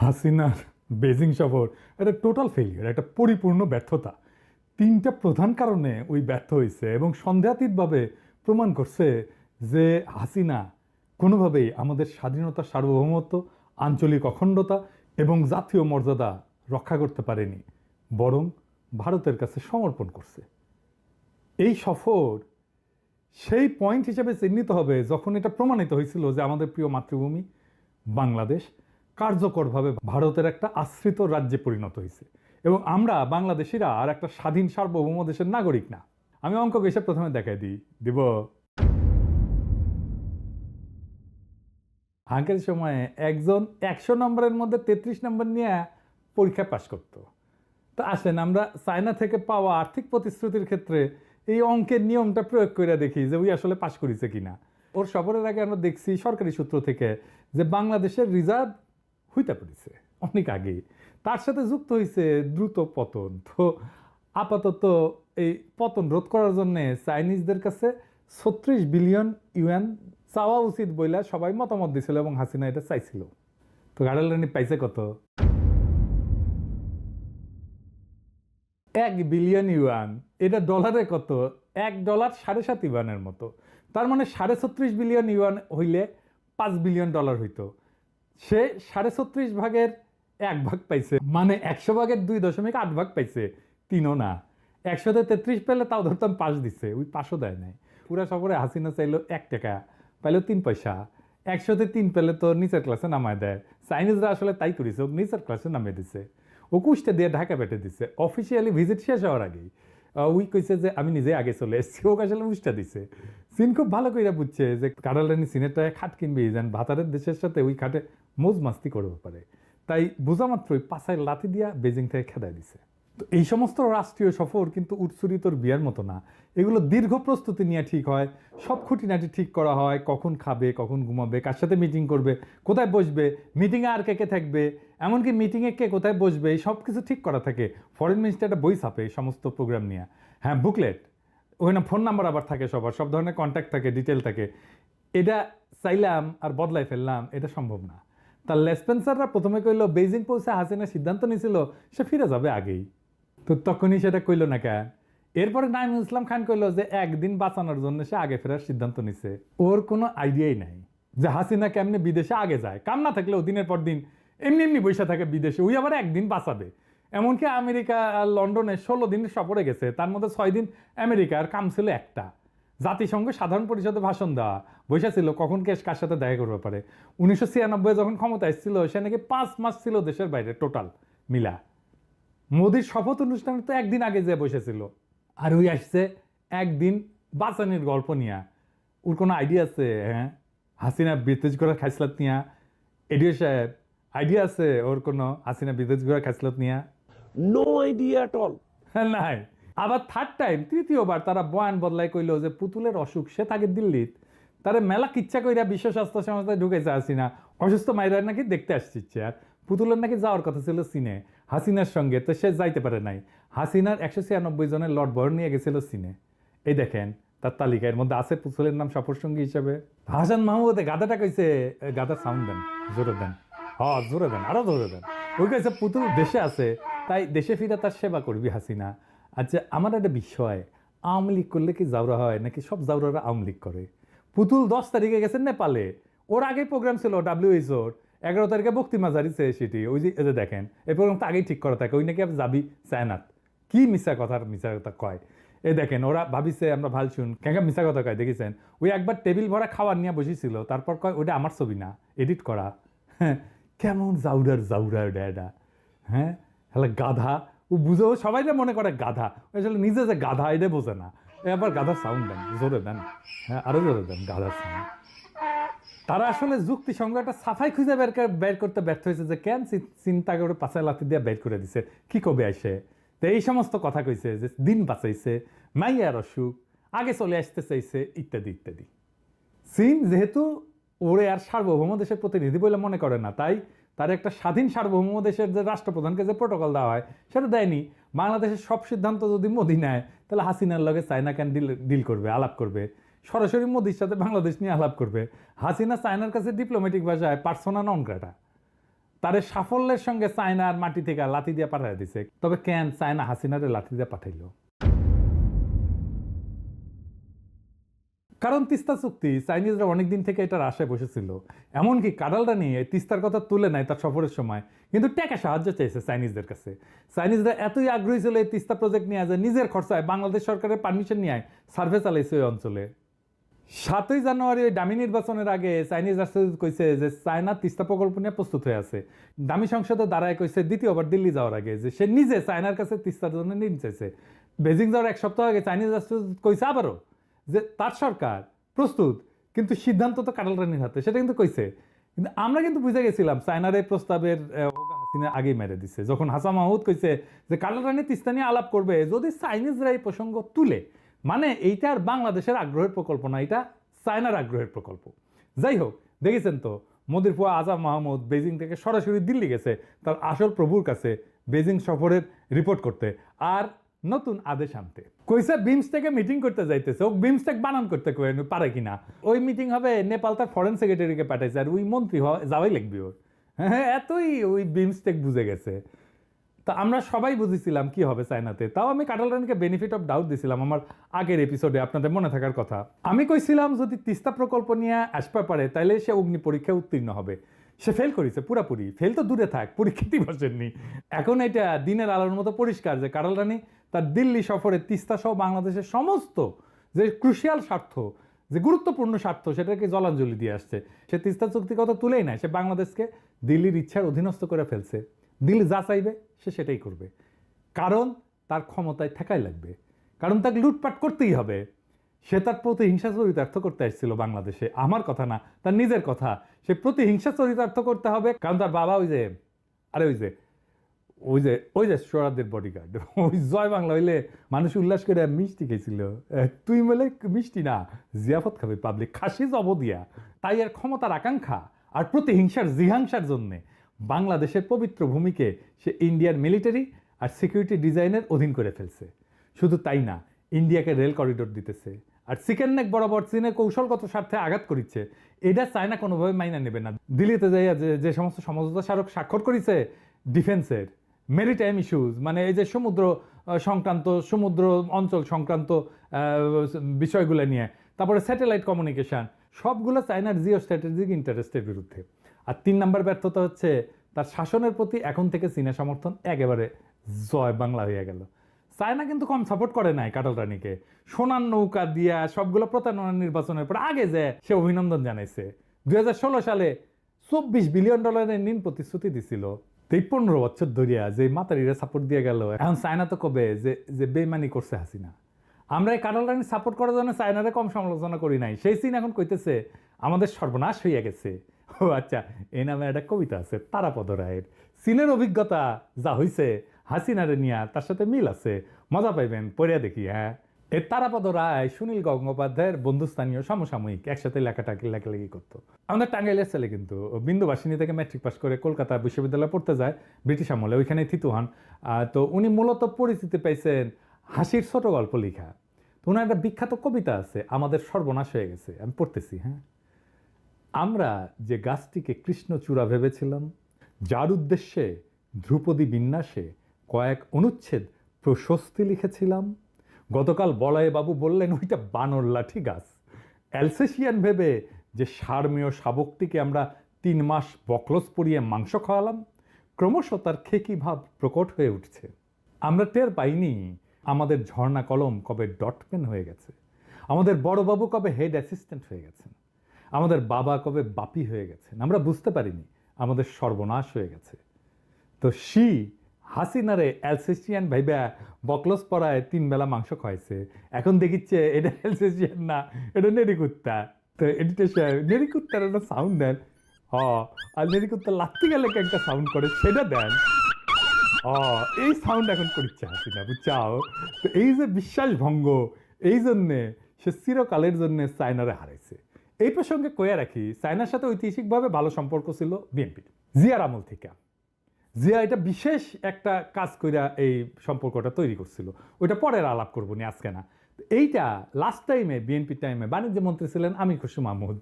হাসিনার বেজিং সফর এটা টোটাল ফেলিয়ার, একটা পরিপূর্ণ ব্যর্থতা। তিনটা প্রধান কারণে ওই ব্যর্থ হয়েছে এবং সন্দেহাতীতভাবে প্রমাণ করছে যে হাসিনা কোনোভাবেই আমাদের স্বাধীনতা, সার্বভৌমত্ব, আঞ্চলিক অখণ্ডতা এবং জাতীয় মর্যাদা রক্ষা করতে পারেনি, বরং ভারতের কাছে সমর্পণ করছে। এই সফর সেই পয়েন্ট হিসেবে চিহ্নিত হবে যখন এটা প্রমাণিত হয়েছিল যে আমাদের প্রিয় মাতৃভূমি বাংলাদেশ কার্যকরভাবে ভারতের একটা আশ্রিত রাজ্যে পরিণত হয়েছে এবং আমরা বাংলাদেশিরা আর একটা স্বাধীন সার্বভৌম দেশের নাগরিক না। আমি অঙ্ক এসে প্রথমে দেখাই দিব আঙ্কেল সময়ে একজন 100 নম্বরের মধ্যে 33 নম্বর নিয়ে পরীক্ষা পাশ করতো। তো আসেন আমরা চায়না থেকে পাওয়া আর্থিক প্রতিশ্রুতির ক্ষেত্রে এই অঙ্কের নিয়মটা প্রয়োগ করে দেখি যে ওই আসলে পাশ করেছে কিনা। ওর সফরের আগে আমরা দেখছি সরকারি সূত্র থেকে যে বাংলাদেশের রিজার্ভ হইতে পড়েছে অনেক আগেই, তার সাথে যুক্ত হয়েছে দ্রুত পতন। তো আপাতত এই পতন রোধ করার জন্য চাইনিজদের কাছে 36 বিলিয়ন ইউয়ান চাওয়া উচিত বইলা সবাই মতামত দিছিল এবং হাসিনা এটা চাইছিল। তো গাড়াল রানী পাইছে কত? 1 বিলিয়ন ইউয়ান। এটা ডলারে কত? $1 7.5 ইউয়ানের মতো। তার মানে 36.5 বিলিয়ন ইউয়ান হইলে 5 বিলিয়ন ডলার হইতো। সে 36.5 ভাগের 1 ভাগ পাইছে, মানে 100 ভাগের 2.8 ভাগ পাইছে, 3ও না। 100তে 33 পেলে তাও ধরতাম 5 দিচ্ছে, ওই 5ও দেয় নাই। পুরা সফরে হাসিনা চাইলো 1 টাকা, পাইলো 3 পয়সা। 100তে 3 পেলে তো নিচের ক্লাসে নামায় দেয়। চাইনিজরা আসলে তাই করেছে, ও নিচের ক্লাসে নামিয়ে দিছে। ও কুষ্টা দিয়ে ঢাকা পেটে দিচ্ছে অফিসিয়ালি ভিজিট শেষ হওয়ার আগেই। উই কইছে যে আমি নিজে আগে চলে এসেছি, ও আসলে উষ্টা দিছে। চীন খুব ভালো করে বুঝছে যে কাঁড়াল রানী চীনেরটায় খাট কিনবে, যেন ভাতারের দেশের সাথে ওই খাটে মৌজ মাস্তি করতে পারে। তাই বোঝা মাত্রই পাছায় লাথি দিয়া বেজিং থেকে খেদায় দিছে। তো এই সমস্ত রাষ্ট্রীয় সফর কিন্তু উৎসরিতর বিয়ার মতো না, এগুলো দীর্ঘ প্রস্তুতি নিয়ে ঠিক হয়। সব খুঁটিনাটি ঠিক করা হয়, কখন খাবে, কখন ঘুমাবে, কার সাথে মিটিং করবে, কোথায় বসবে, মিটিংয়ে আর কে কে থাকবে, এমনকি মিটিংয়ে কে কোথায় বসবে, এই সব কিছু ঠিক করা থাকে। ফরেন মিনিস্টার একটা বই ছাপে এই সমস্ত প্রোগ্রাম নিয়ে, হ্যাঁ বুকলেট, ওখানে ফোন নাম্বার আবার থাকে, সবার সব ধরনের কন্ট্যাক্ট থাকে, ডিটেল থাকে। এটা চাইলাম আর বদলাই ফেললাম, এটা সম্ভব না। তার লেসপেন্সাররা প্রথমে কইলো বেইজিং পৌঁছে হাসিনা সিদ্ধান্ত নিয়েছিল সে ফিরে যাবে আগেই, তো তখনই সেটা কইল না কেন? এরপরে নাইমুল ইসলাম খান কইল যে একদিন বাঁচানোর জন্য সে আগে ফেরার সিদ্ধান্ত নিছে। ওর কোনো আইডিয়াই নাই যে হাসিনা কেমনে বিদেশে আগে যায়, কাম না থাকলেও দিনের পর দিন এমনি এমনি বসে থাকে বিদেশে, ওই আবার একদিন বাঁচাবে। এমনকি আমেরিকা আর লন্ডনে 16 দিনের সফরে গেছে, তার মধ্যে 6 দিন আমেরিকার কাম ছিল একটা, জাতিসংঘ সাধারণ পরিষদে ভাষণ দেওয়া, বসে ছিল কখন কে কার সাথে দেখা করতে পারে। 1996 যখন ক্ষমতা এসেছিল সে নাকি 5 মাস ছিল দেশের বাইরে টোটাল মিলা। মোদির শপথ অনুষ্ঠানে তো একদিন আগে যে বসেছিল, আর ওই আসছে একদিন বাঁচানির গল্প নিয়ে। ওর কোনো আইডিয়া আছে? হ্যাঁ, হাসিনা বিদেশ করার খাইসলাত নিয়া এডিও সাহেব আইডিয়া আছে ওর কোনো হাসিনা বিদেশ করার খাইসলাত নিয়া? No idea at all. নাই। আবার থার্ড টাইম, তৃতীয়বার তারা বয়ান বদলাই কইল যে পুতুলের অসুখ, সে থাকে দিল্লিত, তারে মেলা কিচ্ছা কইরা বিশ্ব স্বাস্থ্য সংস্থায় ঢুকেছে হাসিনা, অসুস্থ মাইরার নাকি দেখতে আসছে। আর পুতুলের নাকি যাওয়ার কথা ছিল চীনে হাসিনার সঙ্গে, তো সে যাইতে পারে নাই। হাসিনার 196 জনের লট বহর নিয়ে গেছিল চীনে। এই দেখেন তার তালিকার মধ্যে আছে পুতুলের নাম সফর সঙ্গী হিসেবে। হাসান মাহমুদ গাধাটা কইছে, গাধার সাউন্ড দেন, জোরে দেন, হ্যাঁ জোরে দেন, আরো জোরে দেন। ওই কইছে পুতুল দেশে আছে, তাই দেশে ফিরে তার সেবা করবি হাসিনা। আচ্ছা, আমার একটা বিষয়, আওয়ামী লীগ করলে কি জাউরা হয় নাকি সব জাউরারা আওয়ামী লীগ করে? পুতুল 10 তারিখে গেছেন নেপালে, ওর আগে প্রোগ্রাম ছিল WHO-র, 11 তারিখে বক্তিমা জারিছে সেটি, ওই যে দেখেন এই প্রোগ্রাম তো আগেই ঠিক করা থাকে, ওই নাকি আপনি যাবি চায়নাত। কি মিশা কথা কয়, এই দেখেন ওরা ভাবিছে আমরা ভাল শুন কেন মিশা কথা কয় দেখেছেন। ওই একবার টেবিল ভরা খাবার নিয়ে বসেছিল, তারপর কয় ওটা আমার ছবি না, এডিট করা। হ্যাঁ, কেমন জাউরা এটা। হ্যাঁ, হ্যাঁ গাধা, ও বুঝেও সবাই মনে করে গাধা, আসলে নিজে যে গাধা এটা বোঝে না। এবার গাধার সাউন্ড দেন, জোরে দেন, হ্যাঁ আরো জোরে দেন গাধার সাউন্ড। তারা আসলে যুক্তিসঙ্গ একটা সাফাই খুঁজে বের করতে ব্যর্থ হয়েছে যে কেন চিন্তা করে পাছায় লাথি দিয়ে বের করে দিছে, কি কবে আসে। তো এই সমস্ত কথা কইছে যে দিন বাঁচাইছে, মাইয়ার অসুখ, আগে চলে আসতে চাইছে, ইত্যাদি ইত্যাদি। চীন যেহেতু ওরে আর সার্বভৌম দেশের প্রতিনিধি বলে মনে করে না, তাই তার একটা স্বাধীন সার্বভৌম দেশের যে রাষ্ট্রপ্রধানকে যে প্রোটোকল দেওয়া হয় সেটা দেয়নি। বাংলাদেশের সব সিদ্ধান্ত যদি মোদি নেয় তাহলে হাসিনার লগে চায়না কেন ডিল করবে, আলাপ করবে, সরাসরি মোদির সাথে বাংলাদেশ নিয়ে আলাপ করবে। হাসিনা চায়নার কাছে ডিপ্লোম্যাটিক ভাষায় পার্সোনা নন গ্রাটা। তারে সাফল্যের সঙ্গে চায়নার মাটি থেকে লাথি দিয়ে পাঠিয়ে দিছে। তবে কেন চায়না হাসিনারে লাথি দিয়ে পাঠাইলো? কারণ তিস্তা চুক্তি চাইনিজরা অনেকদিন থেকে এটার আশায় বসেছিল। এমনকি কাডালটা নিয়ে তিস্তার কথা তুলে নেয় তার সফরের সময়, কিন্তু টাকা সাহায্য চাইছে চাইনিজদের কাছে। চাইনিজরা এতই আগ্রহী ছিল এই তিস্তা প্রজেক্ট নিয়ে যে নিজের খরচায় বাংলাদেশ সরকারের পারমিশন নিয়ে সার্ভে চালাইছে ওই অঞ্চলে। 7ই জানুয়ারি ওই ডামি নির্বাচনের আগে চাইনিজ রাষ্ট্রদূত কইছে যে চায়না তিস্তা প্রকল্প নিয়ে প্রস্তুত হয়ে আছে। ডামি সংসদে দাঁড়ায় কইছে দ্বিতীয়বার দিল্লি যাওয়ার আগে যে সে নিজে চায়নার কাছে তিস্তার জন্য ঋণ চাইছে। বেজিং যাওয়ার এক সপ্তাহ আগে চাইনিজ রাষ্ট্রদূত কইছে আবারও যে তার সরকার প্রস্তুত, কিন্তু সিদ্ধান্ত তো কাটাল রানীর হাতে, সেটা কিন্তু কইছে। কিন্তু আমরা কিন্তু বুঝে গেছিলাম চায়নার এই প্রস্তাবের হাসিনা আগেই মেরে দিছে, যখন হাসান মাহমুদ কইছে যে কাটাল রানী তিস্তা নিয়ে আলাপ করবে যদি চাইনিজরা এই প্রসঙ্গ তুলে। মানে এইটা আর বাংলাদেশের আগ্রহের প্রকল্প না, এটা চায়নার আগ্রহের প্রকল্প। যাই হোক, দেখেছেন তো মোদির ফুয়া আজাদ মাহমুদ বেজিং থেকে সরাসরি দিল্লি গেছে তার আসল প্রভুর কাছে বেজিং সফরের রিপোর্ট করতে আর নতুন আদেশ আনতে। কইসা বিমস্টেকে মিটিং করতে যাইতেছে, ও বিমস্টেক বানান করতে পারে কিনা। ওই মিটিং হবে নেপাল তার ফরেন সেক্রেটারিকে পাঠাইছে, আর ওই মন্ত্রী যাওয়াই লাগবে ওর। হ্যাঁ, এতই ওই বিমস্টেক বুঝে গেছে। তা আমরা সবাই বুঝেছিলাম কি হবে চায়নাতে। তাও আমি কাটাল রানীকে বেনিফিট অফ ডাউট দিছিলাম আমার আগের এপিসোডে, আপনাদের মনে থাকার কথা। আমি কইছিলাম যদি তিস্তা প্রকল্প নিয়ে আসতে পারে তাহলে সে অগ্নি পরীক্ষায় উত্তীর্ণ হবে। সে ফেল করেছে পুরাপুরি, ফেল তো দূরে থাক, পরীক্ষাতেই বসেননি। এখন এটা দিনের আলোর মতো পরিষ্কার যে কাটাল রানী তার দিল্লি সফরে তিস্তা সহ বাংলাদেশের সমস্ত যে ক্রুশিয়াল স্বার্থ, যে গুরুত্বপূর্ণ স্বার্থ, সেটাকে জলাঞ্জলি দিয়ে আসছে। সে তিস্তা চুক্তির কথা তুলেই নাই, সে বাংলাদেশকে দিল্লির ইচ্ছার অধীনস্থ করে ফেলছে। দিল্লি যা চাইবে সে সেটাই করবে, কারণ তার ক্ষমতায় ঠেকাই লাগবে, কারণ তাকে লুটপাট করতেই হবে। সে তার প্রতিহিংসা চরিতার্থ করতে আসছিল বাংলাদেশে, আমার কথা না, তার নিজের কথা। সে প্রতিহিংসা চরিতার্থ করতে হবে, কারণ তার বাবা ওই যে সোহরাদের বডিগার্ড, ওই জয় বাংলা হইলে মানুষ উল্লাস করে মিষ্টি খেয়েছিল। তুই বলে মিষ্টি না, জিয়াফত খাবে পাবলিক, খাসি জব দিয়া। তাই আর ক্ষমতার আকাঙ্ক্ষা আর প্রতিহিংসার জিহাংসার জন্যে বাংলাদেশের পবিত্র ভূমিকে সে ইন্ডিয়ার মিলিটারি আর সিকিউরিটি ডিজাইনের অধীন করে ফেলছে। শুধু তাই না, ইন্ডিয়াকে রেল করিডোর দিতেছে, আর চিকেন নেক বরাবর চীনের কৌশলগত স্বার্থে আঘাত করিচ্ছে। এটা চায়না কোনোভাবে মাইনা নেবে না। দিল্লিতে যাইয়া যে সমস্ত সমঝোতা স্মারক স্বাক্ষর করেছে ডিফেন্সের, মেরিটাইম ইস্যুজ, মানে এই যে সমুদ্র সংক্রান্ত, সমুদ্র অঞ্চল সংক্রান্ত বিষয়গুলো নিয়ে, তারপরে স্যাটেলাইট কমিউনিকেশন, সবগুলো চায়নার জিও স্ট্র্যাটেজিক ইন্টারেস্টের বিরুদ্ধে। আর 3 নম্বর ব্যর্থতা হচ্ছে তার শাসনের প্রতি এখন থেকে চীনের সমর্থন একেবারে জয় বাংলা হয়ে গেল। চায়না কিন্তু কম সাপোর্ট করে নাই কাটাল রানীকে। সোনার নৌকা দিয়া সবগুলো প্রতারণা নির্বাচনের পর আগে যে সে অভিনন্দন জানাইছে। 2016 সালে $24 বিলিয়ন ঋণ প্রতিশ্রুতি দিছিল। 15 বছর ধরিয়া যে মাতারিরা সাপোর্ট দিয়ে গেল, এখন চায়না তো কবে যে বেমানি করছে হাসিনা। আমরা এই কাটাল রানী সাপোর্ট করার জন্য চায়নারে কম সমালোচনা করি নাই। সেই চীন এখন কইতেছে আমাদের সর্বনাশ হইয়া গেছে। ও আচ্ছা, এই নামে একটা কবিতা আছে তারাপদ রায়ের। চীনের অভিজ্ঞতা যা হইছে হাসিনারে নিয়া তার সাথে মিল আছে, মজা পাইবেন, পড়িয়া দেখি। হ্যাঁ, এই তারাপদ রায় সুনীল গঙ্গোপাধ্যায়ের বন্ধুস্থানীয় সমসাময়িক, একসাথে লেখালেখি করতো। আমাদের টাঙ্গাইলের ছেলে, কিন্তু বিন্দুবাসিনী থেকে ম্যাট্রিক পাস করে কলকাতা বিশ্ববিদ্যালয়ে পড়তে যায় ব্রিটিশ আমলে, ওইখানে থিতু হন। তো উনি মূলত পরিচিতি পাইছেন হাসির ছোট গল্প লেখা। তো ওনার একটা বিখ্যাত কবিতা আছে, আমাদের সর্বনাশ হয়ে গেছে, আমি পড়তেছি। হ্যাঁ, আমরা যে গাছটিকে কৃষ্ণচূড়া ভেবেছিলাম, যার উদ্দেশ্যে ধ্রুপদী বিন্যাসে কয়েক অনুচ্ছেদ প্রশস্তি লিখেছিলাম, গতকাল বলয়বাবু বললেন ওইটা বানর লাঠি গাছ। অ্যালসেশিয়ান ভেবে যে সারমেয় শাবকটিকে আমরা 3 মাস বকলস পরিয়ে মাংস খাওয়ালাম, ক্রমশ তার খেকি ভাব প্রকট হয়ে উঠছে। আমরা টের পাইনি আমাদের ঝর্ণা কলম কবে ডটপেন হয়ে গেছে, আমাদের বড়বাবু কবে হেড অ্যাসিস্ট্যান্ট হয়ে গেছেন, আমাদের বাবা কবে বাপি হয়ে গেছেন। আমরা বুঝতে পারিনি আমাদের সর্বনাশ হয়ে গেছে। তো হাসিনারে অ্যালসেশিয়ান ভাইবা বকলস পরায় 3 বেলা মাংস খাইছে, এখন দেখিচ্ছে এটা অ্যালসেশিয়ান না, এটা নেরিকুত্তা। তো এডিটর নেরিকুত্তার একটা সাউন্ড দেন, আর নেরিকুত্তা লাত্তি গেলে একটা সাউন্ড করে সেটা দেন। এই সাউন্ড এখন করছে হাসিনা, বুঝছাও? তো এই যে বিশ্বাস ভঙ্গ, এই জন্যে সে চিরকালের জন্য চায়নারে হারাইছে। এই প্রসঙ্গে কয়ে রাখি, চায়নার সাথে ঐতিহাসিকভাবে ভালো সম্পর্ক ছিল বিএনপির জিয়ার আমল থেকে। জিয়া এটা বিশেষ একটা কাজ কইরা এই সম্পর্কটা তৈরি করছিল, ওইটা পরের আলাপ করবো নি, আজকে না। এইটা লাস্ট টাইমে বিএনপি টাইমে বাণিজ্য মন্ত্রী ছিলেন আমির খসরু মাহমুদ।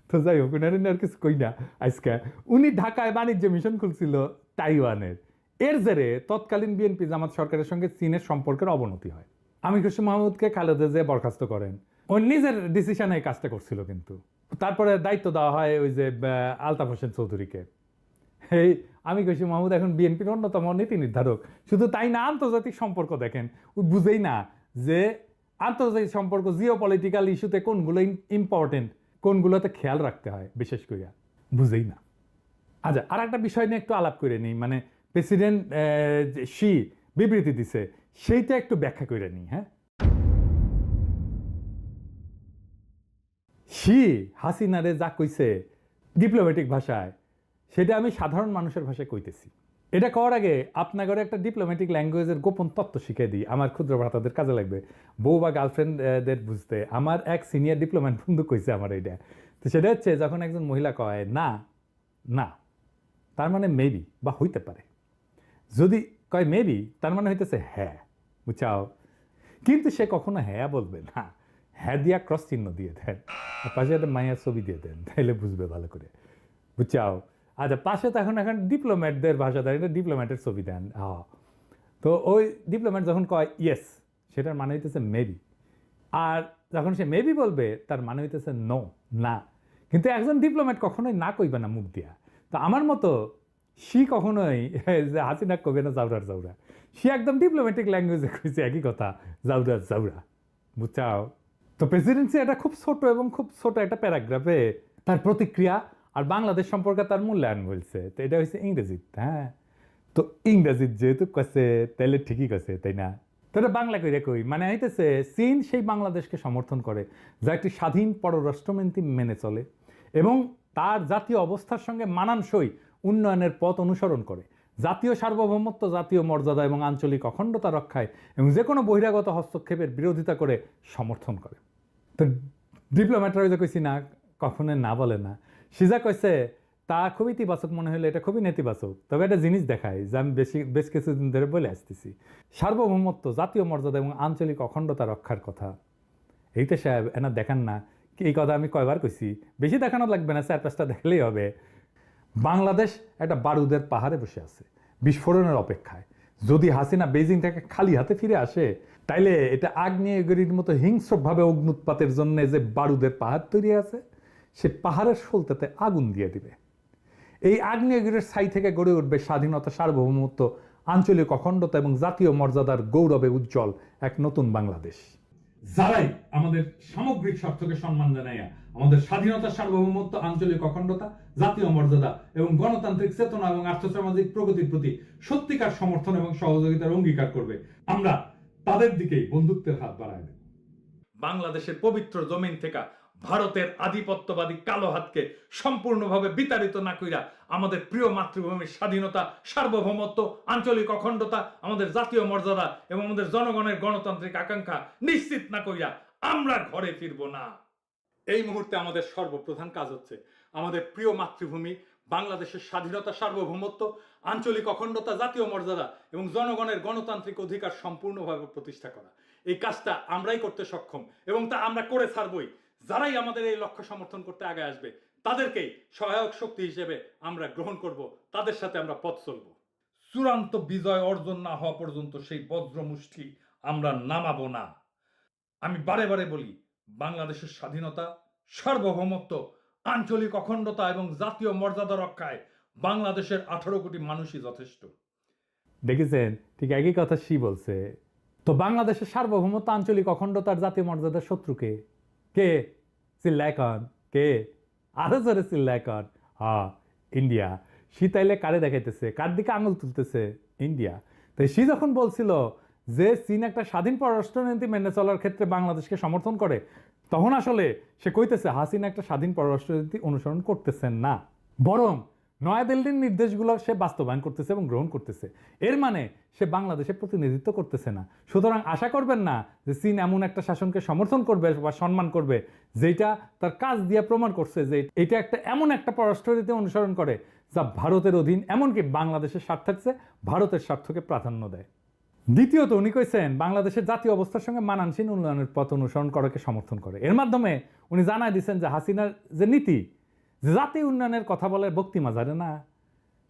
তো যাই হোক, উনার আর কিছু কই না আজকে। উনি ঢাকায় বাণিজ্য মিশন খুলছিল তাইওয়ানের। এর জেরে তৎকালীন বিএনপি জামাত সরকারের সঙ্গে চীনের সম্পর্কের অবনতি হয়। আমির খসরু মাহমুদকে খালেদা জিয়া বরখাস্ত করেন। ও নিজের ডিসিশনে এই কাজটা করছিল, কিন্তু তারপরে দায়িত্ব দেওয়া হয় ওই যে আলতাফ হোসেন চৌধুরীকে। এই আমির খসরু মাহমুদ এখন বিএনপির অন্যতম নীতি নির্ধারক। শুধু তাই না, আন্তর্জাতিক সম্পর্ক দেখেন, বুঝেই না যে আন্তর্জাতিক সম্পর্ক জিও পলিটিক্যাল ইস্যুতে কোনগুলো ইম্পর্টেন্ট, কোনগুলোতে খেয়াল রাখতে হয় বিশেষ করে বুঝেই না। আচ্ছা, আর একটা বিষয় নিয়ে একটু আলাপ করে নিই, মানে প্রেসিডেন্ট শি বিবৃতি দিছে, সেইটা একটু ব্যাখ্যা করে নিই। হ্যাঁ, শি হাসিনারে যা কইছে ডিপ্লোম্যাটিক ভাষায়, সেটা আমি সাধারণ মানুষের ভাষায় কইতেছি। এটা করার আগে আপনাদের একটা ডিপ্লোম্যাটিক ল্যাঙ্গুয়েজের গোপন তত্ত্ব শিখিয়ে দিই, আমার ক্ষুদ্র ভ্রাতাদের কাজে লাগবে, বউ বা গার্লফ্রেন্ডদের বুঝতে। আমার এক সিনিয়র ডিপ্লোম্যাট বন্ধু কইছে আমার এইটা। তো সেটা হচ্ছে, যখন একজন মহিলা কয় না না, তার মানে মেবি বা হইতে পারে। যদি কয় মেবি, তার মানে হইতেছে হ্যাঁ, বুঝাও। কিন্তু সে কখনো হ্যাঁ বলবে না, হ্যাঁ দিয়া ক্রস চিহ্ন দিয়ে দেন, পাশে একটা মায়ের ছবি দিয়ে দেন, তাহলে বুঝবে ভালো করে, বুঝাও। আচ্ছা, পাশে তো এখন ডিপ্লোম্যাটদের ভাষা দেন, এটা ডিপ্লোম্যাটের ছবি দেন। তো ওই ডিপ্লোম্যাট যখন কয় ইয়েস, সেটার মানে হইতেছে মেবি। আর যখন সে মেবি বলবে, তার মানে হইতেছে নো, না। কিন্তু একজন ডিপ্লোম্যাট কখনোই না কইবে না মুখ দিয়া। তো আমার মতো সি কখনোই যে হাসিনা কবে না জাউরার জাউরা, সে একদম ডিপ্লোম্যাটিক ল্যাঙ্গুয়েজে কইছে একই কথা, জাউরার জাউরা, বুঝাও। তো প্রেসিডেন্সি এটা খুব ছোট এবং খুব ছোট একটা প্যারাগ্রাফে তার প্রতিক্রিয়া আর বাংলাদেশ সম্পর্কে তার মূল্যায়ন বলছে। তো এটা হচ্ছে ইংরেজিত। হ্যাঁ, তো ইংরেজিত যেহেতু কাছে, তাহলে ঠিকই কাছে, তাই না? তো এটা বাংলা কইরা কই, মানে হইতেছে চীন সেই বাংলাদেশকে সমর্থন করে যা একটি স্বাধীন পররাষ্ট্রনীতি মেনে চলে এবং তার জাতীয় অবস্থার সঙ্গে মানানসই উন্নয়নের পথ অনুসরণ করে, জাতীয় সার্বভৌমত্ব, জাতীয় মর্যাদা এবং আঞ্চলিক অখণ্ডতা রক্ষায় এবং যে কোনো বহিরাগত হস্তক্ষেপের বিরোধিতা করে সমর্থন করে। তো ডিপ্লোম্যাটরা যে কইছি না, কখনো না বলে না। সিজা কইছে তা খুবই ইতিবাচক মনে হলো, এটা খুবই নেতিবাচক। তবে একটা জিনিস দেখায় যে আমি বেশ কিছুদিন ধরে বলে আসতেছি, সার্বভৌমত্ব, জাতীয় মর্যাদা এবং আঞ্চলিক অখণ্ডতা রক্ষার কথা। এইটা সাহেব এনা দেখান না, এই কথা আমি কয়বার কইছি, বেশি দেখানো লাগবে না, 4-5টা দেখলেই হবে। বাংলাদেশ একটা বারুদের পাহাড়ে বসে আছে বিস্ফোরণের অপেক্ষায়। যদি হাসিনা বেজিং থেকে খালি হাতে ফিরে আসে, তাইলে এটা আগ্নেয়গিরির মতো হিংস্রভাবে অগ্নুৎপাতের জন্য যে বারুদের পাহাড় তৈরি আছে, সে পাহাড়ের সলতেতে আগুন দিয়ে দিবে। এই আগ্নেয়গিরির ছাই থেকে গড়ে উঠবে স্বাধীনতা, সার্বভৌমত্ব, আঞ্চলিক অখণ্ডতা এবং জাতীয় মর্যাদার গৌরবে উজ্জ্বল এক নতুন বাংলাদেশ। যারাই আমাদের সামগ্রিক স্বার্থকে সম্মান জানাইয়া আমাদের স্বাধীনতা, সার্বভৌমত্ব, আঞ্চলিক অখণ্ডতা, জাতীয় মর্যাদা এবং গণতান্ত্রিক চেতনা এবং আর্থসামাজিক প্রগতির প্রতি সত্যিকার সমর্থন এবং সহযোগিতার অঙ্গীকার করবে, আমরা তাদের দিকেই বন্ধুত্বের হাত বাড়ায় দেব। বাংলাদেশের পবিত্র জমিন থেকে ভারতের আধিপত্যবাদী কালো হাতকে সম্পূর্ণভাবে বিতাড়িত না কইরা আমাদের প্রিয় মাতৃভূমির স্বাধীনতা, সার্বভৌমত্ব, আঞ্চলিক অখণ্ডতা, আমাদের জাতীয় মর্যাদা এবং আমাদের জনগণের গণতান্ত্রিক আকাঙ্ক্ষা নিশ্চিত না কইরা আমরা ঘরে ফিরব না। এই মুহূর্তে আমাদের সর্বপ্রধান কাজ হচ্ছে আমাদের প্রিয় মাতৃভূমি বাংলাদেশের স্বাধীনতা, সার্বভৌমত্ব, আঞ্চলিক অখণ্ডতা, জাতীয় মর্যাদা এবং জনগণের গণতান্ত্রিক অধিকার সম্পূর্ণভাবে প্রতিষ্ঠা করা। এই কাজটা আমরাই করতে সক্ষম এবং তা আমরা করে ছাড়বই। যারাই আমাদের এই লক্ষ্য সমর্থন করতে আগে আসবে, তাদেরকেই সহায়ক শক্তি হিসেবে আমরা গ্রহণ করব, তাদের সাথে আমরা পথ চলব। চূড়ান্ত বিজয় অর্জন না হওয়া পর্যন্ত সেই বজ্রমুষ্টি আমরা নামাবো না। আমি বারে বারে বলি, বাংলাদেশের স্বাধীনতা, সার্বভৌমত্ব, আঞ্চলিক অখণ্ডতা এবং জাতীয় মর্যাদা রক্ষায় বাংলাদেশের 18 কোটি মানুষই যথেষ্ট। দেখেছেন, ঠিক একই কথা সি বলছে। তো বাংলাদেশের সার্বভৌমত্ব, আঞ্চলিক অখণ্ডতার, জাতীয় মর্যাদার শত্রুকে কে? চিল্লায় কন কে? আরো জোরে চিল্লায় কন। ইন্ডিয়া। সি তাইলে কারে দেখাইতেছে, কার দিকে আঙুল তুলতেছে? ইন্ডিয়া। তাই সি যখন বলছিল যে চীন একটা স্বাধীন পররাষ্ট্রনীতি মেনে চলার ক্ষেত্রে বাংলাদেশকে সমর্থন করে, তখন আসলে সে কইতেছে হাসিনা একটা স্বাধীন পররাষ্ট্রনীতি অনুসরণ করতেছেন না, বরং নয়াদিল্লির নির্দেশগুলো সে বাস্তবায়ন করতেছে এবং গ্রহণ করতেছে। এর মানে সে বাংলাদেশে প্রতিনিধিত্ব করতেছে না। সুতরাং আশা করবেন না যে চীন এমন একটা শাসনকে সমর্থন করবে বা সম্মান করবে যেটা তার কাজ দিয়ে প্রমাণ করছে যে এটা এমন একটা পররাষ্ট্রনীতি অনুসরণ করে যা ভারতের অধীন, এমনকি বাংলাদেশের স্বার্থের চেয়ে ভারতের স্বার্থকে প্রাধান্য দেয়। দ্বিতীয়ত উনি কইছেন বাংলাদেশের জাতীয় অবস্থার সঙ্গে মানানসীন উন্নয়নের পথ অনুসরণ করাকে সমর্থন করে। এর মাধ্যমে উনি জানাই দিচ্ছেন যে হাসিনার যে নীতি, যে জাতীয় উন্নয়নের কথা বলে বক্তিমাজারে না,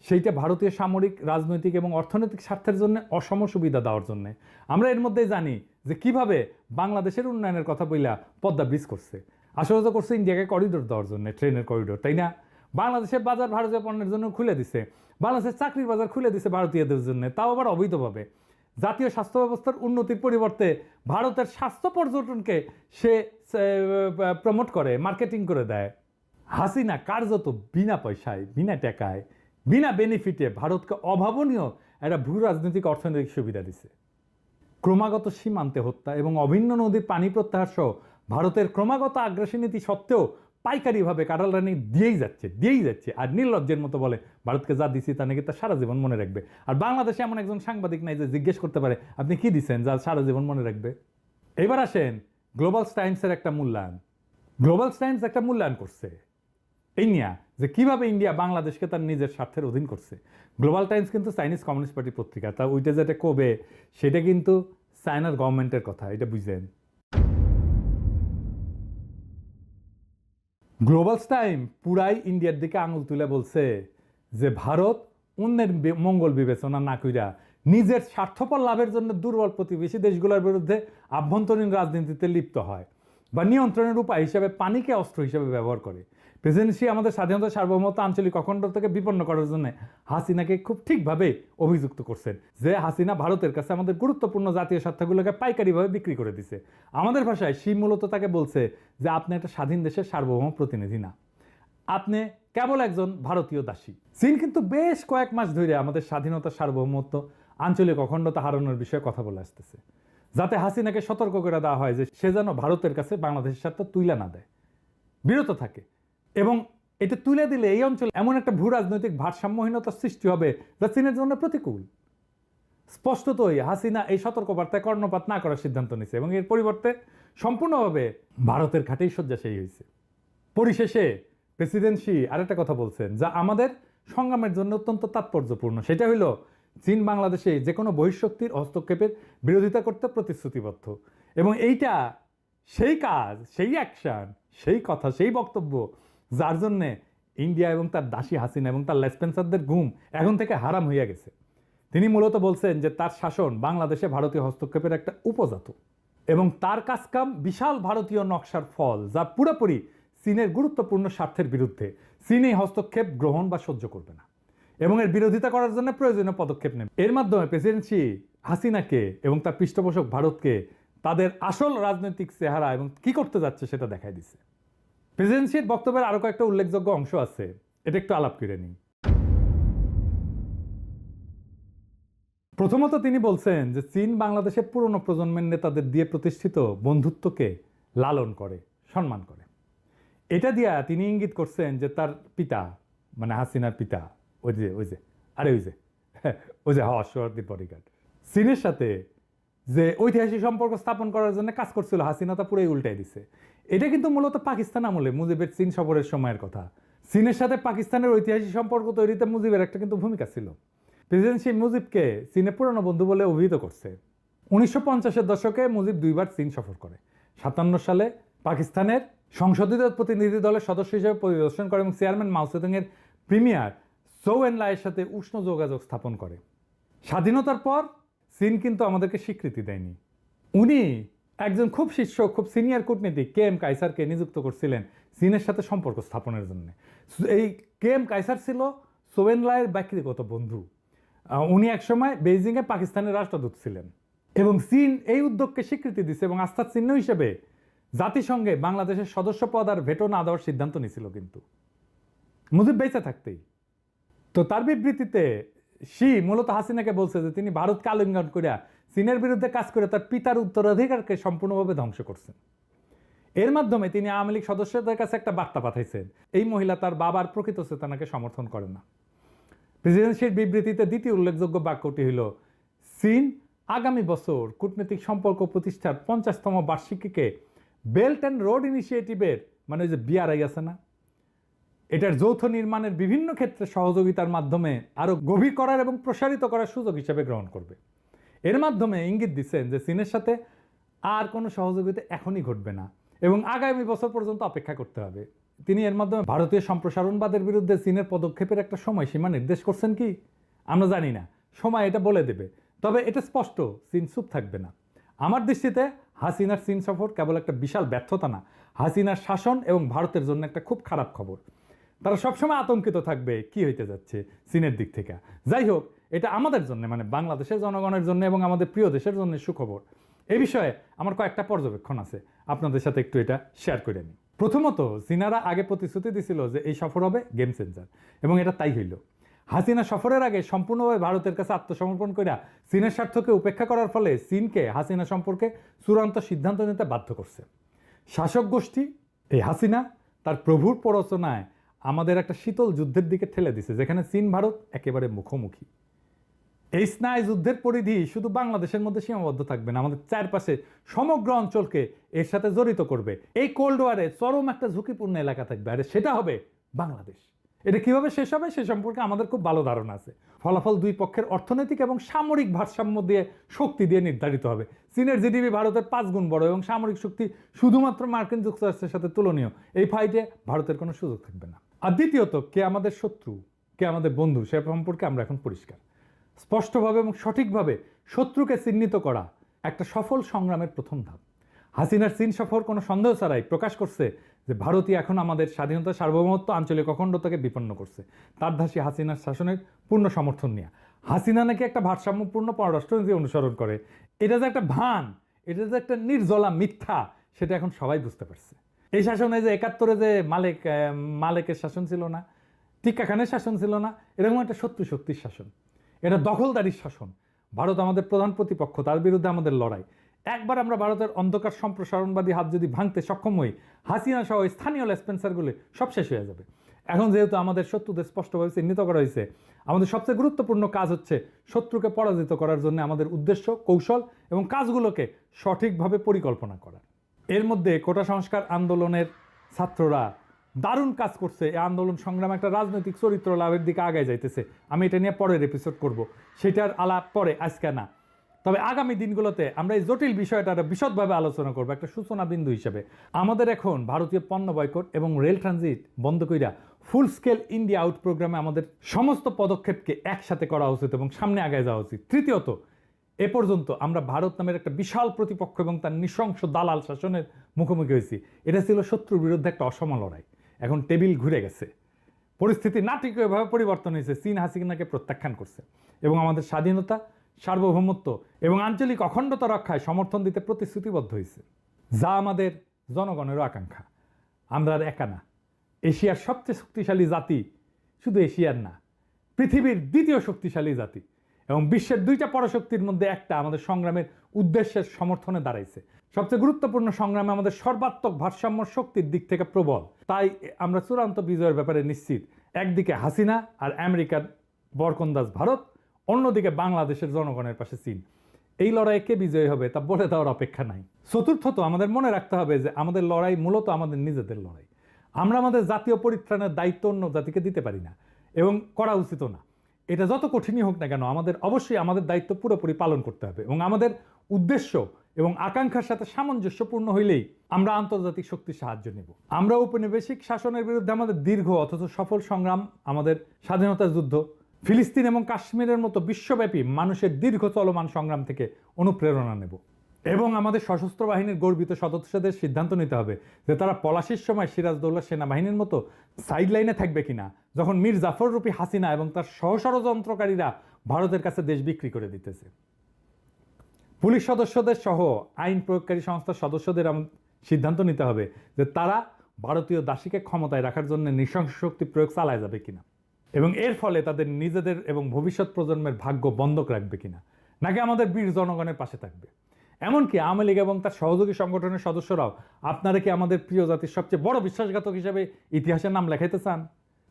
সেইটা ভারতীয় সামরিক, রাজনৈতিক এবং অর্থনৈতিক স্বার্থের জন্য অসম সুবিধা দেওয়ার জন্য। আমরা এর মধ্যেই জানি যে কিভাবে বাংলাদেশের উন্নয়নের কথা বইলা পদ্মা ব্রিজ করছে, আসলে তো করছে ইন্ডিয়াকে করিডোর দেওয়ার জন্য, ট্রেনের করিডোর, তাই না? বাংলাদেশের বাজার ভারতীয় পণ্যের জন্য খুলে দিছে, বাংলাদেশের চাকরির বাজার খুলে দিছে ভারতীয়দের জন্য, তাও আবার অবৈধভাবে। জাতীয় স্বাস্থ্য ব্যবস্থার উন্নতির পরিবর্তে ভারতের স্বাস্থ্য পর্যটনকে সে প্রমোট করে, মার্কেটিং করে দেয়। হাসিনা কার্যত বিনা পয়সায়, বিনা টাকায়, বিনা বেনিফিটে ভারতকে অভাবনীয় একটা ভূ রাজনৈতিক অর্থনৈতিক সুবিধা দিছে। ক্রমাগত সীমান্তে হত্যা এবং অভিন্ন নদীর পানি প্রত্যাহার সহ ভারতের ক্রমাগত আগ্রাসী নীতি সত্ত্বেও পাইকারিভাবে কাঁঠাল রানী দিয়েই যাচ্ছে। আর নির্লজ্জের মতো বলে ভারতকে যা দিছি তা নাকি তার সারা জীবন মনে রাখবে। আর বাংলাদেশে এমন একজন সাংবাদিক নাই যে জিজ্ঞেস করতে পারে আপনি কি দিচ্ছেন যা সারা জীবন মনে রাখবে। এবার আসেন গ্লোবাল টাইমসের একটা মূল্যায়ন। গ্লোবাল টাইমস একটা মূল্যায়ন করছে এই নিয়ে যে কিভাবে ইন্ডিয়া বাংলাদেশকে তার নিজের স্বার্থের অধীন করছে। গ্লোবাল টাইমস কিন্তু চাইনিজ কমিউনিস্ট পার্টির পত্রিকা, তা ওইটা যেটা কবে সেটা কিন্তু চায়নার গভর্নমেন্টের কথা, এটা বুঝলেন। গ্লোবাল টাইম পুরাই ইন্ডিয়ার দিকে আঙুল তুলে বলছে যে ভারত অন্যের মঙ্গল বিবেচনা না কইরা নিজের স্বার্থপর লাভের জন্য দুর্বল প্রতিবেশী দেশগুলোর বিরুদ্ধে আভ্যন্তরীণ রাজনীতিতে লিপ্ত হয় বা নিয়ন্ত্রণের উপায় হিসেবে পানিকে অস্ত্র হিসেবে ব্যবহার করে। প্রেসিডেন্সি আমাদের স্বাধীনতা, সার্বভৌমত্ব, আঞ্চলিক অখণ্ডতাকে বিপন্ন করার জন্য হাসিনাকে খুব ঠিকভাবে অভিযুক্ত করছেন যে হাসিনা ভারতের কাছে আমাদের গুরুত্বপূর্ণ জাতীয় স্বার্থগুলোকে পাইকারিভাবে বিক্রি করে দিছে। আমাদের ভাষায় সে মূলত তাকে বলছে যে আপনি একটা স্বাধীন দেশের সার্বভৌম প্রতিনিধি না, আপনি কেবল একজন ভারতীয় দাসী। চীন কিন্তু বেশ কয়েক মাস ধরে আমাদের স্বাধীনতা, সার্বভৌমত্ব, আঞ্চলিক অখণ্ডতা হারানোর বিষয়ে কথা বলে আসতেছে, যাতে হাসিনাকে সতর্ক করে দেওয়া হয় যে সে যেন ভারতের কাছে বাংলাদেশের স্বার্থ তুলে না দেয়, বিরত থাকে। এবং এটা তুলে দিলে এই অঞ্চলে এমন একটা ভূ রাজনৈতিক ভারসাম্যহীনতার সৃষ্টি হবে যা চীনের জন্য প্রতিকূল। স্পষ্টতই হাসিনা এই সতর্কবার্তায় কর্ণপাত না করার সিদ্ধান্ত নিয়েছে এবং এর পরিবর্তে সম্পূর্ণভাবে ভারতের ঘাটেই শয্যাশায়ী হয়েছে। পরিশেষে প্রেসিডেন্সি আরেকটা কথা বলছেন যা আমাদের সংগ্রামের জন্য অত্যন্ত তাৎপর্যপূর্ণ, সেটা হইল চীন বাংলাদেশে যে কোনো বহিঃশক্তির হস্তক্ষেপের বিরোধিতা করতে প্রতিশ্রুতিবদ্ধ। এবং এইটা সেই কাজ, সেই অ্যাকশন, সেই কথা, সেই বক্তব্য যার জন্যে ইন্ডিয়া এবং তার দাসী হাসিনা এবং তার লেসপেন্সারদের ঘুম এখন থেকে হারাম হইয়া গেছে। তিনি মূলত বলছেন যে তার শাসন বাংলাদেশে ভারতীয় হস্তক্ষেপের একটা উপজাত এবং তার কাজকাম বিশাল ভারতীয় নকশার ফল, যা পুরোপুরি চীনের গুরুত্বপূর্ণ স্বার্থের বিরুদ্ধে। চীন এই হস্তক্ষেপ গ্রহণ বা সহ্য করবে না এবং এর বিরোধিতা করার জন্য প্রয়োজনীয় পদক্ষেপ নেবে। এর মাধ্যমে প্রেসিডেন্সি হাসিনাকে এবং তার পৃষ্ঠপোষক ভারতকে তাদের আসল রাজনৈতিক চেহারা এবং কি করতে যাচ্ছে সেটা দেখাই দিছে। প্রেসিডেন্সির বক্তব্যের আরো কয়েকটা উল্লেখযোগ্য অংশ আছে, এটা একটু আলাপ করে নিই। প্রথমত তিনি বলছেন যে চীন বাংলাদেশের পুরনো প্রজন্মের নেতাদের দিয়ে প্রতিষ্ঠিত বন্ধুত্বকে লালন করে, সম্মান করে। এটা দিয়া তিনি ইঙ্গিত করছেন যে তার পিতা মানে হাসিনার পিতা ওই যে হর্ষবর্ধন বডিগার্ড চীনের সাথে যে ঐতিহাসিক সম্পর্ক স্থাপন করার জন্য কাজ করছিল, হাসিনা তা পুরোই উল্টাই দিছে। এটা কিন্তু মূলত পাকিস্তান আমলে মুজিবের চীন সফরের সময়ের কথা। চীনের সাথে পাকিস্তানের ঐতিহাসিক সম্পর্ক তৈরিতে মুজিবের একটা কিন্তু ভূমিকা ছিল। প্রেসিডেন্ট শেখ মুজিবকে চীনে পুরনো বন্ধু বলে অভিহিত করছে। 1950-এর দশকে মুজিব দুইবার চীন সফর করে। 57 সালে পাকিস্তানের সংসদীয় প্রতিনিধি দলের সদস্য হিসেবে পরিদর্শন করে এবং চেয়ারম্যান মাও সেতুংয়ের প্রিমিয়ার জৌ এনলাইয়ের সাথে উষ্ণ যোগাযোগ স্থাপন করে। স্বাধীনতার পর চীন কিন্তু আমাদেরকে স্বীকৃতি দেয়নি। উনি একজন খুব শীর্ষ, খুব সিনিয়র কূটনীতিক কে এম কাইসারকে নিযুক্ত করছিলেন চীনের সাথে সম্পর্ক স্থাপনের জন্য। এই কে এম কাইসার ছিল জৌ এনলাইয়ের ব্যক্তিগত বন্ধু। উনি একসময় বেইজিংয়ে পাকিস্তানের রাষ্ট্রদূত ছিলেন এবং চীন এই উদ্যোগকে স্বীকৃতি দিচ্ছে এবং আস্থার চিহ্ন হিসেবে জাতিসংঘে বাংলাদেশের সদস্য পদ আর ভেটো না দেওয়ার সিদ্ধান্ত নিয়েছিল কিন্তু মুজিব বেঁচে থাকতেই। তো তার বিবৃতিতে শি মূলত হাসিনাকে বলছে যে তিনি ভারতকে আলিঙ্গন করিয়া চীনের বিরুদ্ধে কাজ করে তার পিতার উত্তরাধিকারকে সম্পূর্ণভাবে ধ্বংস করছেন। এর মাধ্যমে তিনি আওয়ামী লীগ সদস্যদের কাছে একটা বার্তা পাঠাইছেন, এই মহিলা তার বাবার প্রকৃত চেতনাকে সমর্থন করেন না। প্রেসিডেন্সির বিবৃতিতে দ্বিতীয় উল্লেখযোগ্য বাক্যটি হল, চীন আগামী বছর কূটনৈতিক সম্পর্ক প্রতিষ্ঠার 50তম বার্ষিকীকে বেল্ট অ্যান্ড রোড ইনিশিয়েটিভের, মানে ওই যে বিআরআই আছে না, এটার যৌথ নির্মাণের বিভিন্ন ক্ষেত্রে সহযোগিতার মাধ্যমে আরো গভীর করার এবং প্রসারিত করার সুযোগ হিসেবে গ্রহণ করবে। এর মাধ্যমে ইঙ্গিত দিচ্ছেন যে চীনের সাথে আর কোনো সহযোগিতা এখনই ঘটবে না এবং আগামী বছর পর্যন্ত অপেক্ষা করতে হবে। তিনি এর মাধ্যমে ভারতীয় সম্প্রসারণবাদের বিরুদ্ধে চীনের পদক্ষেপের একটা সময়সীমা নির্দেশ করছেন কি আমরা জানি না, সময় এটা বলে দেবে। তবে এটা স্পষ্ট, চীন চুপ থাকবে না। আমার দৃষ্টিতে হাসিনার চীন সফর কেবল একটা বিশাল ব্যর্থতা না, হাসিনার শাসন এবং ভারতের জন্য একটা খুব খারাপ খবর। তারা সবসময় আতঙ্কিত থাকবে কি হইতে যাচ্ছে চীনের দিক থেকে। যাই হোক, এটা আমাদের জন্য, মানে বাংলাদেশের জনগণের জন্য এবং আমাদের প্রিয় দেশের জন্য সুখবর। এই বিষয়ে আমার কয়েকটা পর্যবেক্ষণ আছে, আপনাদের সাথে একটু এটা শেয়ার করে নিই। প্রথমত, চীনারা আগে প্রতিশ্রুতি দিছিল যে এই সফর হবে গেম চেঞ্জার, এবং এটা তাই হইল। হাসিনা সফরের আগে সম্পূর্ণভাবে ভারতের কাছে আত্মসমর্পণ করে চীনের স্বার্থকে উপেক্ষা করার ফলে চীনকে হাসিনা সম্পর্কে চূড়ান্ত সিদ্ধান্ত নিতে বাধ্য করছে। শাসক গোষ্ঠী এই হাসিনা তার প্রভুর প্ররোচনায় আমাদের একটা শীতল যুদ্ধের দিকে ঠেলে দিছে, যেখানে চীন ভারত একেবারে মুখোমুখি। এই স্নায়ু যুদ্ধের পরিধি শুধু বাংলাদেশের মধ্যে সীমাবদ্ধ থাকবে না, আমাদের চারপাশে সমগ্র অঞ্চলকে এর সাথে জড়িত করবে। এই কোল্ড ওয়ারে চরম একটা ঝুঁকিপূর্ণ এলাকা থাকবে, আর সেটা হবে বাংলাদেশ। এটা কিভাবে শেষ হবে সে সম্পর্কে আমাদের খুব ভালো ধারণা আছে। ফলাফল দুই পক্ষের অর্থনৈতিক এবং সামরিক ভারসাম্য দিয়ে, শক্তি দিয়ে নির্ধারিত হবে। চীনের জিডিপি ভারতের 5 গুণ বড় এবং সামরিক শক্তি শুধুমাত্র মার্কিন যুক্তরাষ্ট্রের সাথে তুলনীয়। এই ফাইটে ভারতের কোনো সুযোগ থাকবে না। আর দ্বিতীয়ত, কে আমাদের শত্রু কে আমাদের বন্ধু সে সম্পর্কে আমরা এখন পরিষ্কার। স্পষ্টভাবে এবং সঠিকভাবে শত্রুকে চিহ্নিত করা একটা সফল সংগ্রামের প্রথম ধাপ। হাসিনার চীন সফর কোনো সন্দেহ ছাড়াই প্রকাশ করছে যে ভারতই এখন আমাদের স্বাধীনতা, সার্বভৌমত্ব, আঞ্চলিক অখণ্ডতাকে বিপন্ন করছে। তার ধাসী হাসিনার শাসনের পূর্ণ সমর্থন নিয়ে। হাসিনা নাকি একটা ভারসাম্যপূর্ণ পররাষ্ট্রনীতি অনুসরণ করে, এটা যে একটা ভান, এটা যে একটা নির্জলা মিথ্যা, সেটা এখন সবাই বুঝতে পারছে। এই শাসনে যে 71-এ যে মালেকের শাসন ছিল না, টিক্কা খানের শাসন ছিল না, এরকম একটা শক্তির শাসন, এটা দখলদারির শাসন। ভারত আমাদের প্রধান প্রতিপক্ষ, তার বিরুদ্ধে আমাদের লড়াই। একবার আমরা ভারতের অন্ধকার সম্প্রসারণবাদী হাত যদি ভাঙতে সক্ষম হই, হাসিনা সহ স্থানীয় লেসপেন্সারগুলি সব শেষ হয়ে যাবে। এখন যেহেতু আমাদের শত্রুদের স্পষ্টভাবে চিহ্নিত করা হয়েছে, আমাদের সবচেয়ে গুরুত্বপূর্ণ কাজ হচ্ছে শত্রুকে পরাজিত করার জন্য আমাদের উদ্দেশ্য, কৌশল এবং কাজগুলোকে সঠিকভাবে পরিকল্পনা করা। এর মধ্যে কোটা সংস্কার আন্দোলনের ছাত্ররা দারুণ কাজ করছে। এই আন্দোলন সংগ্রাম একটা রাজনৈতিক চরিত্র লাভের দিকে আগায় যাইতেছে। আমি এটা নিয়ে পরের এপিসোড করব, সেটার আলাপ পরে, আজকে না। তবে আগামী দিনগুলোতে আমরা এই জটিল বিষয়টা বিশদভাবে আলোচনা করবো একটা সূচনা বিন্দু হিসেবে। আমাদের এখন ভারতীয় পণ্য বয়কট এবং রেল ট্রানজিট বন্ধ কইরা ফুল স্কেল ইন্ডিয়া আউট প্রোগ্রামে আমাদের সমস্ত পদক্ষেপকে একসাথে করা উচিত এবং সামনে আগায় যাওয়া উচিত। তৃতীয়ত, এ পর্যন্ত আমরা ভারত নামের একটা বিশাল প্রতিপক্ষ এবং তার নৃশংস দালাল শাসনের মুখোমুখি হয়েছি। এটা ছিল শত্রুর বিরুদ্ধে একটা অসম লড়াই। এখন টেবিল ঘুরে গেছে, পরিস্থিতি নাটকীয়ভাবে পরিবর্তন হয়েছে। চীন হাসিনাকে প্রত্যাখ্যান করছে এবং আমাদের স্বাধীনতা, সার্বভৌমত্ব এবং আঞ্চলিক অখণ্ডতা রক্ষায় সমর্থন দিতে প্রতিশ্রুতিবদ্ধ হয়েছে, যা আমাদের জনগণেরও আকাঙ্ক্ষা। আমরা আর একা না। এশিয়ার সবচেয়ে শক্তিশালী জাতি, শুধু এশিয়ার না, পৃথিবীর দ্বিতীয় শক্তিশালী জাতি এবং বিশ্বের 2টা পরাশক্তির মধ্যে একটা আমাদের সংগ্রামের উদ্দেশ্যের সমর্থনে দাঁড়াইছে। সবচেয়ে গুরুত্বপূর্ণ সংগ্রামে আমাদের সর্বাত্মক ভারসাম্য শক্তির দিক থেকে প্রবল। তাই আমরা চূড়ান্ত বিজয়ের ব্যাপারে নিশ্চিত। একদিকে হাসিনা আর আমেরিকার বরকন্দাজ ভারত, অন্যদিকে বাংলাদেশের জনগণের পাশে চীন। এই লড়াইয়ে কে বিজয়ী হবে তা বলে দেওয়ার অপেক্ষা নাই। চতুর্থত, আমাদের মনে রাখতে হবে যে আমাদের লড়াই মূলত আমাদের নিজেদের লড়াই। আমরা আমাদের জাতীয় পরিত্রাণের দায়িত্ব অন্য জাতিকে দিতে পারি না এবং করা উচিত না। এটা যত কঠিনই হোক না কেন, আমাদের অবশ্যই আমাদের দায়িত্ব পুরোপুরি পালন করতে হবে এবং আমাদের উদ্দেশ্য এবং আকাঙ্ক্ষার সাথে সামঞ্জস্যপূর্ণ হইলেই আমরা আন্তর্জাতিক শক্তির সাহায্য নেব। আমরা ঔপনিবেশিক শাসনের বিরুদ্ধে আমাদের দীর্ঘ অথচ সফল সংগ্রাম, আমাদের স্বাধীনতার যুদ্ধ, ফিলিস্তিন এবং কাশ্মীরের মতো বিশ্বব্যাপী মানুষের দীর্ঘ চলমান সংগ্রাম থেকে অনুপ্রেরণা নেব এবং আমাদের সশস্ত্র বাহিনীর গর্বিত সদস্যদের সিদ্ধান্ত নিতে হবে যে তারা পলাশির সময় সিরাজদৌল্লা সেনাবাহিনীর মতো সাইড লাইনে থাকবে কিনা, যখন মীর জাফর রূপী হাসিনা এবং তার সহষড়যন্ত্রকারীরা ভারতের কাছে দেশ বিক্রি করে দিতেছে। পুলিশ সদস্যদের সহ আইন প্রয়োগকারী সংস্থার সদস্যদের সিদ্ধান্ত নিতে হবে যে তারা ভারতীয় দাসীকে ক্ষমতায় রাখার জন্য নৃশংস শক্তি প্রয়োগ চালায় যাবে কিনা এবং এর ফলে তাদের নিজেদের এবং ভবিষ্যৎ প্রজন্মের ভাগ্য বন্ধক রাখবে কিনা, নাকি আমাদের বীর জনগণের পাশে থাকবে। এমনকি আওয়ামী লীগ এবং তার সহযোগী সংগঠনের সদস্যরাও আপনারা কি আমাদের প্রিয় জাতির সবচেয়ে বড় বিশ্বাসঘাতক হিসেবে ইতিহাসের নাম লেখাইতে চান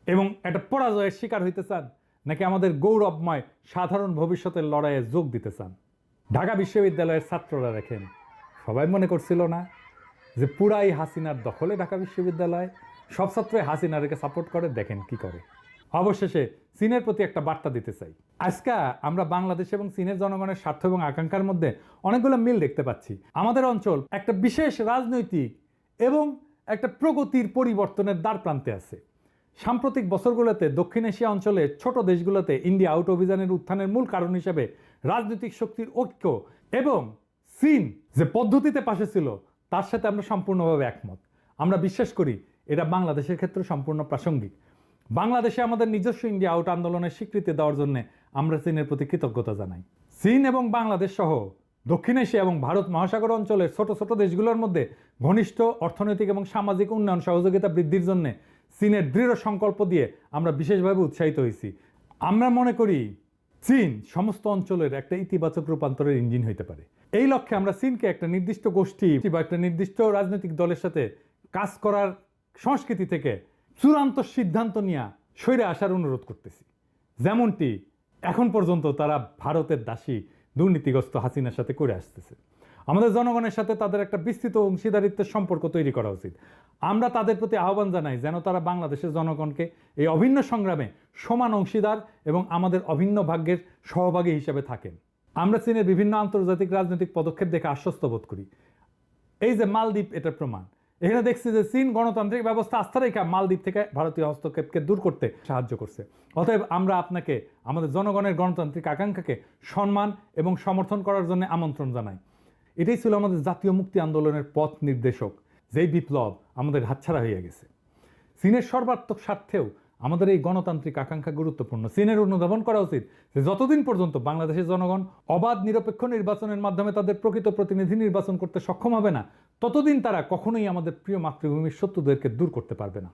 এবং একটা পরাজয়ের শিকার হইতে চান, নাকি আমাদের গৌরবময় সাধারণ ভবিষ্যতের লড়াইয়ে যোগ দিতে চান? ঢাকা বিশ্ববিদ্যালয়ের ছাত্ররা দেখেন, সবাই মনে করছিল না যে পুরাই হাসিনার দখলে ঢাকা বিশ্ববিদ্যালয়, সব ছাত্রই হাসিনারকে সাপোর্ট করে, দেখেন কি করে। অবশেষে চীনের প্রতি একটা বার্তা দিতে চাই। আজকে আমরা বাংলাদেশ এবং চীনের জনগণের স্বার্থ এবং আকাঙ্ক্ষার মধ্যে অনেকগুলো মিল দেখতে পাচ্ছি। আমাদের অঞ্চল একটা বিশেষ রাজনৈতিক এবং একটা প্রগতির পরিবর্তনের দ্বার প্রান্তে আছে। সাম্প্রতিক বছরগুলোতে দক্ষিণ এশিয়া অঞ্চলে ছোট দেশগুলোতে ইন্ডিয়া আউট অভিযানের উত্থানের মূল কারণ হিসেবে রাজনৈতিক শক্তির ঐক্য এবং চীন যে পদ্ধতিতে পাশে ছিল তার সাথে আমরা সম্পূর্ণভাবে একমত। আমরা বিশ্বাস করি এটা বাংলাদেশের ক্ষেত্রে সম্পূর্ণ প্রাসঙ্গিক। বাংলাদেশে আমাদের নিজস্ব ইন্ডিয়া আউট আন্দোলনের স্বীকৃতি দেওয়ার জন্য আমরা চীনের প্রতি কৃতজ্ঞতা জানাই। চীন এবং বাংলাদেশ সহ দক্ষিণ এশিয়া এবং ভারত মহাসাগর অঞ্চলের ছোট ছোট দেশগুলোর মধ্যে ঘনিষ্ঠ অর্থনৈতিক এবং সামাজিক উন্নয়ন সহযোগিতা বৃদ্ধির জন্য চীনের দৃঢ় সংকল্প দিয়ে আমরা বিশেষভাবে উৎসাহিত হয়েছি। আমরা মনে করি চীন সমস্ত অঞ্চলের একটা ইতিবাচক রূপান্তরের ইঞ্জিন হইতে পারে। এই লক্ষ্যে আমরা চীনকে একটা নির্দিষ্ট গোষ্ঠী বা একটা নির্দিষ্ট রাজনৈতিক দলের সাথে কাজ করার সংস্কৃতি থেকে চূড়ান্ত সিদ্ধান্ত নিয়ে সরে আসার অনুরোধ করতেছি। যেমনটি এখন পর্যন্ত তারা ভারতের দাসী দুর্নীতিগ্রস্ত হাসিনার সাথে করে আসতেছে। আমাদের জনগণের সাথে তাদের একটা বিস্তৃত অংশীদারিত্বের সম্পর্ক তৈরি করা উচিত। আমরা তাদের প্রতি আহ্বান জানাই যেন তারা বাংলাদেশের জনগণকে এই অভিন্ন সংগ্রামে সমান অংশীদার এবং আমাদের অভিন্ন ভাগ্যের সহভাগী হিসেবে থাকেন। আমরা চীনের বিভিন্ন আন্তর্জাতিক রাজনৈতিক পদক্ষেপ দেখে আশ্বস্ত বোধ করি। এই যে মালদ্বীপ, এটার প্রমাণ। এখানে দেখছি যে চীন গণতান্ত্রিক ব্যবস্থা আস্থা রেখা মালদ্বীপ থেকে ভারতীয় হস্তক্ষেপকে দূর করতে সাহায্য করছে। অতএব আমরা আপনাকে আমাদের জনগণের গণতান্ত্রিক আকাঙ্ক্ষাকে সম্মান এবং সমর্থন করার জন্য আমন্ত্রণ জানাই। এটাই ছিল আমাদের জাতীয় মুক্তি আন্দোলনের পথ নির্দেশক, যেই বিপ্লব আমাদের হাতছাড়া হয়ে গেছে। চীনের সর্বাত্মক স্বার্থেও আমাদের এই গণতান্ত্রিক আকাঙ্ক্ষা গুরুত্বপূর্ণ। চীনের অনুধাবন করা উচিত যে যতদিন পর্যন্ত বাংলাদেশের জনগণ অবাধ নিরপেক্ষ নির্বাচনের মাধ্যমে তাদের প্রকৃত প্রতিনিধি নির্বাচন করতে সক্ষম হবে না, ততদিন তারা কখনোই আমাদের প্রিয় মাতৃভূমির শত্রুদেরকে দূর করতে পারবে না।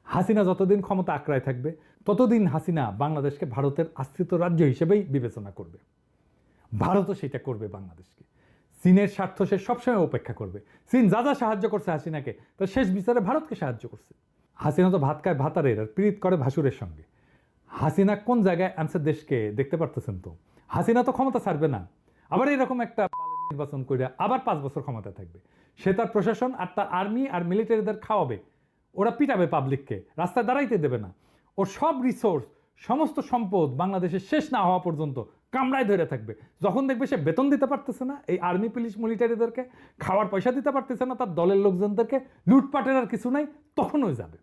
হাসিনা যতদিন ক্ষমতা আঁকড়ায় থাকবে ততদিন হাসিনা বাংলাদেশকে ভারতের আশ্রিত রাজ্য হিসেবেই বিবেচনা করবে। ভারতও সেটা করবে বাংলাদেশকে। চীনের স্বার্থ সে সবসময় উপেক্ষা করবে। চীন যা যা সাহায্য করছে হাসিনাকে, তার শেষ বিচারে ভারতকে সাহায্য করছে। হাসিনা তো ভাত খায় ভাতারের আর পীড়িত করে ভাসুরের সঙ্গে। হাসিনা কোন জায়গায় আনছে দেশকে দেখতে পারতেছেন তো। হাসিনা তো ক্ষমতা ছাড়বে না, আবার এরকম একটা নির্বাচন করে আবার 5 বছর ক্ষমতা থাকবে। সে তার প্রশাসন আর তার আর্মি আর মিলিটারিদের খাওয়াবে, ওরা পিটাবে পাবলিককে, রাস্তায় দাঁড়াইতে দেবে না। ওর সব রিসোর্স, সমস্ত সম্পদ বাংলাদেশের শেষ না হওয়া পর্যন্ত কামড়ায় ধরে থাকবে। যখন দেখবে সে বেতন দিতে পারতেছে না এই আর্মি পুলিশ মিলিটারিদেরকে, খাওয়ার পয়সা দিতে পারতেছে না তার দলের লোকজনদেরকে, লুটপাটের আর কিছু নাই, তখনই যাবে।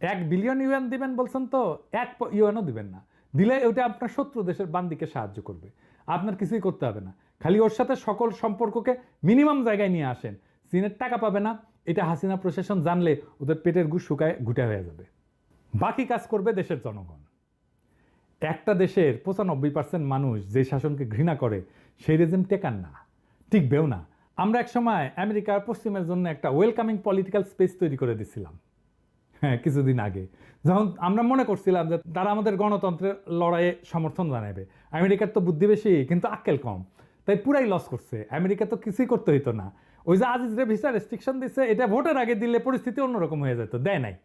1 বিলিয়ন ইউএন দিবেন বলছেন তো, 1 ইউএনও দিবেন না। দিলে ওটা আপনার শত্রু দেশের বান্দিকে সাহায্য করবে, আপনার কিছুই করতে হবে না। খালি ওর সাথে সকল সম্পর্ককে মিনিমাম জায়গায় নিয়ে আসেন। চীনের টাকা পাবে না, এটা হাসিনা প্রশাসন জানলে ওদের পেটের গুড় শুকায় ঘুটে হয়ে যাবে। বাকি কাজ করবে দেশের জনগণ। একটা দেশের 95% মানুষ যে শাসনকে ঘৃণা করে সেই রেজিম টেকান না, টিকবেও না। আমরা একসময় আমেরিকার পশ্চিমের জন্য একটা ওয়েলকামিং পলিটিক্যাল স্পেস তৈরি করে দিছিলাম, হ্যাঁ, কিছুদিন আগে, যখন আমরা মনে করছিলাম যে তারা আমাদের গণতন্ত্রের লড়াইয়ে সমর্থন জানাবে। আমেরিকার তো বুদ্ধি বেশি কিন্তু আক্কেল কম, তাই পুরাই লস করছে। আমেরিকা তো কিছুই করতে হইতো না। ওই যে আজিজরে ভিসা রেস্ট্রিকশন দিচ্ছে, এটা ভোটের আগে দিলে পরিস্থিতি অন্যরকম হয়ে যেত, দেয় নাই।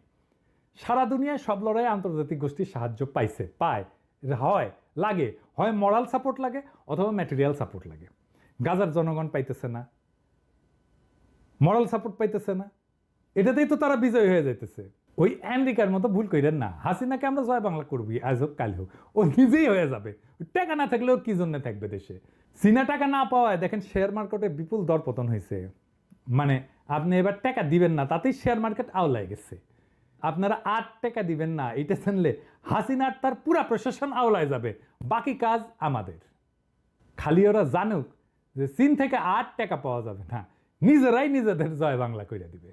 সারা দুনিয়ায় সব লড়াইয়ে আন্তর্জাতিক গোষ্ঠীর সাহায্য পাইছে, পায়, হয়, লাগে, হয় মরাল সাপোর্ট লাগে অথবা ম্যাটেরিয়াল সাপোর্ট লাগে। গাজার জনগণ পাইতেছে না, মরাল সাপোর্ট পাইতেছে না, এটাতেই তো তারা বিজয় হয়ে যাইতেছে। ওই আমেরিকার মতো ভুল করেন না। হাসিনাকে আমরা জয় বাংলা করবি, আজ হোক কাল হোক, ও নিজেই হয়ে যাবে। টাকা না থাকলেও কি জন্য থাকবে দেশে। চীনা টাকা না পাওয়ায় দেখেন শেয়ার মার্কেটে বিপুল দরপতন হয়েছে। মানে আপনি এবার টাকা দিবেন না, তাতেই শেয়ার মার্কেট আওলায় গেছে। আপনারা 8 টাকা দিবেন না, এটা জানলে হাসিনার তার পুরা প্রশাসন আওলায় যাবে। বাকি কাজ আমাদের। খালি ওরা জানুক যে চীন থেকে 8 টাকা পাওয়া যাবে না, নিজেরাই নিজেদের জয় বাংলা করে দিবে।